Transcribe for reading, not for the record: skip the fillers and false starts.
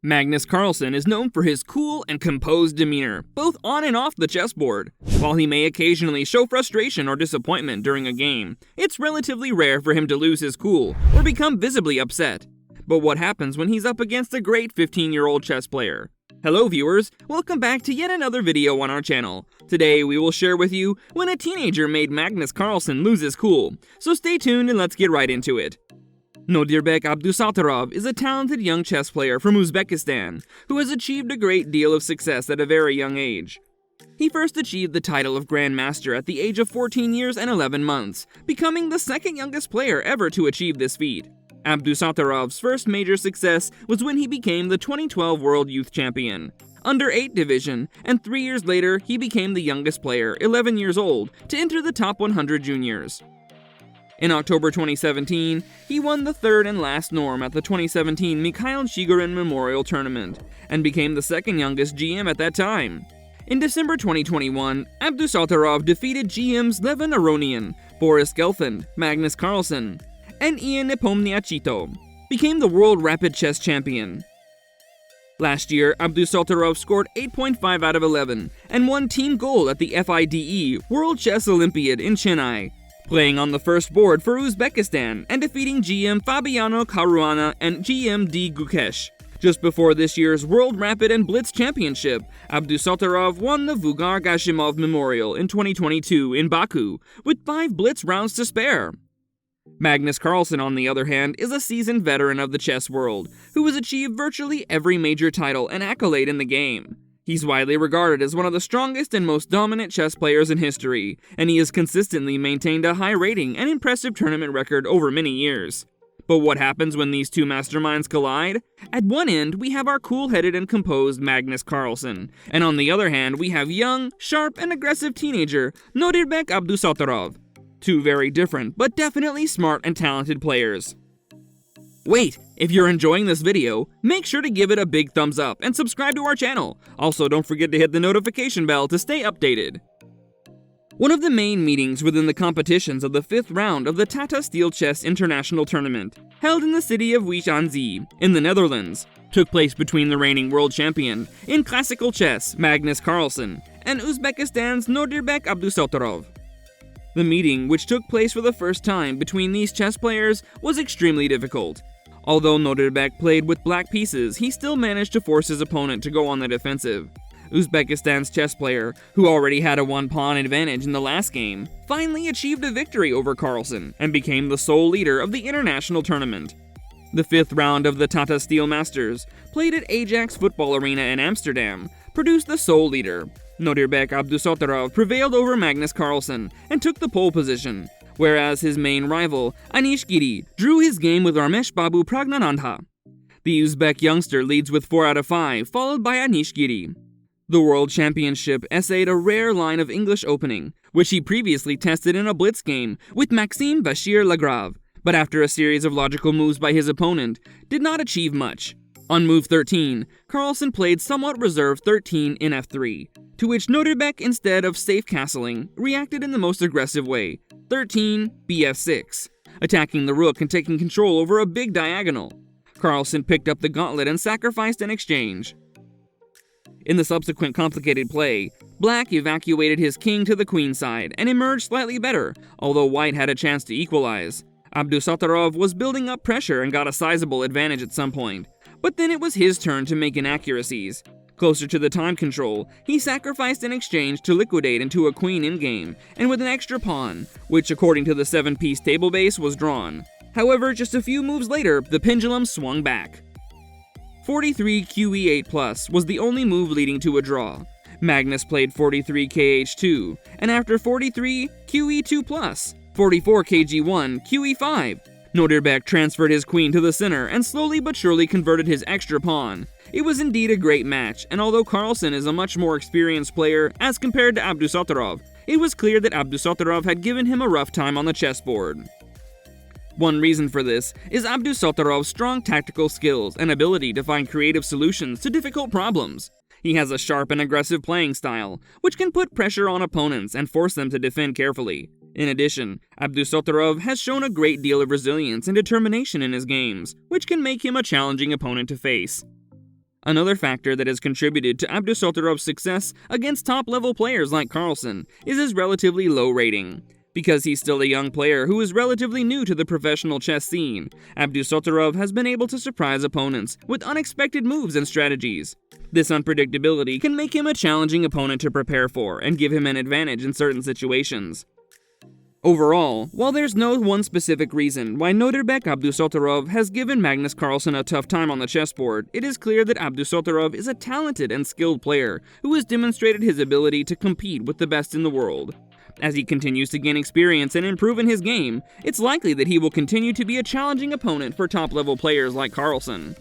Magnus Carlsen is known for his cool and composed demeanor, both on and off the chessboard. While he may occasionally show frustration or disappointment during a game, it's relatively rare for him to lose his cool or become visibly upset. But what happens when he's up against a great 15-year-old chess player? Hello viewers, welcome back to yet another video on our channel. Today we will share with you when a teenager made Magnus Carlsen lose his cool, so stay tuned and let's get right into it. Nodirbek Abdusattorov is a talented young chess player from Uzbekistan who has achieved a great deal of success at a very young age. He first achieved the title of Grand Master at the age of 14 years and 11 months, becoming the second youngest player ever to achieve this feat. Abdusattorov's first major success was when he became the 2012 World Youth Champion, under 8 division, and 3 years later he became the youngest player, 11 years old, to enter the top 100 juniors. In October 2017, he won the third and last norm at the 2017 Mikhail Chigorin Memorial Tournament, and became the second youngest GM at that time. In December 2021, Abdusattorov defeated GMs Levin Aronian, Boris Gelfand, Magnus Carlsen, and Ian Nepomniachtchi, became the World Rapid Chess Champion. Last year, Abdusattorov scored 8.5 out of 11 and won team gold at the FIDE World Chess Olympiad in Chennai, playing on the first board for Uzbekistan and defeating GM Fabiano Caruana and GM D. Gukesh. Just before this year's World Rapid and Blitz Championship, Abdusattorov won the Vugar Gashimov Memorial in 2022 in Baku, with 5 Blitz rounds to spare. Magnus Carlsen, on the other hand, is a seasoned veteran of the chess world, who has achieved virtually every major title and accolade in the game. He's widely regarded as one of the strongest and most dominant chess players in history, and he has consistently maintained a high rating and impressive tournament record over many years. But what happens when these two masterminds collide? At one end, we have our cool-headed and composed Magnus Carlsen, and on the other hand, we have young, sharp, and aggressive teenager Nodirbek Abdusattorov. Two very different, but definitely smart and talented players. Wait, if you're enjoying this video, make sure to give it a big thumbs up and subscribe to our channel. Also, don't forget to hit the notification bell to stay updated. One of the main meetings within the competitions of the 5th round of the Tata Steel Chess International Tournament, held in the city of Wijnzee, in the Netherlands, took place between the reigning world champion in classical chess, Magnus Carlsen, and Uzbekistan's Nodirbek Abdusattorov. The meeting, which took place for the first time between these chess players, was extremely difficult. Although Nodirbek played with black pieces, he still managed to force his opponent to go on the defensive. Uzbekistan's chess player, who already had a 1-pawn advantage in the last game, finally achieved a victory over Carlsen and became the sole leader of the international tournament. The 5th round of the Tata Steel Masters, played at Ajax Football Arena in Amsterdam, produced the sole leader. Nodirbek Abdusattorov prevailed over Magnus Carlsen and took the pole position, whereas his main rival, Anish Giri, drew his game with Ramesh Babu Pragnanandha. The Uzbek youngster leads with 4 out of 5, followed by Anish Giri. The World Championship essayed a rare line of English opening, which he previously tested in a blitz game with Maxime Vachier-Lagrave, but after a series of logical moves by his opponent, did not achieve much. On move 13, Carlsen played somewhat reserved 13 in f3, to which Nodirbek, instead of safe castling, reacted in the most aggressive way, 13 bf6, attacking the rook and taking control over a big diagonal. Carlsen picked up the gauntlet and sacrificed in exchange. In the subsequent complicated play, Black evacuated his king to the queen side and emerged slightly better, although White had a chance to equalize. Abdusattorov was building up pressure and got a sizable advantage at some point, but then it was his turn to make inaccuracies. Closer to the time control, he sacrificed in exchange to liquidate into a queen in-game, and with an extra pawn, which according to the 7-piece table base was drawn. However, just a few moves later, the pendulum swung back. 43 QE8+ was the only move leading to a draw. Magnus played 43 KH2, and after 43 QE2+, 44 KG1 QE5, Nodirbek transferred his queen to the center and slowly but surely converted his extra pawn. It was indeed a great match, and although Carlsen is a much more experienced player as compared to Abdusattorov, it was clear that Abdusattorov had given him a rough time on the chessboard. One reason for this is Abdusattorov's strong tactical skills and ability to find creative solutions to difficult problems. He has a sharp and aggressive playing style, which can put pressure on opponents and force them to defend carefully. In addition, Abdusattorov has shown a great deal of resilience and determination in his games, which can make him a challenging opponent to face. Another factor that has contributed to Abdusattorov's success against top-level players like Carlsen is his relatively low rating. Because he's still a young player who is relatively new to the professional chess scene, Abdusattorov has been able to surprise opponents with unexpected moves and strategies. This unpredictability can make him a challenging opponent to prepare for and give him an advantage in certain situations. Overall, while there's no one specific reason why Nordirbek Abdusattorov has given Magnus Carlsen a tough time on the chessboard, it is clear that Abdusattorov is a talented and skilled player who has demonstrated his ability to compete with the best in the world. As he continues to gain experience and improve in his game, it's likely that he will continue to be a challenging opponent for top-level players like Carlsen.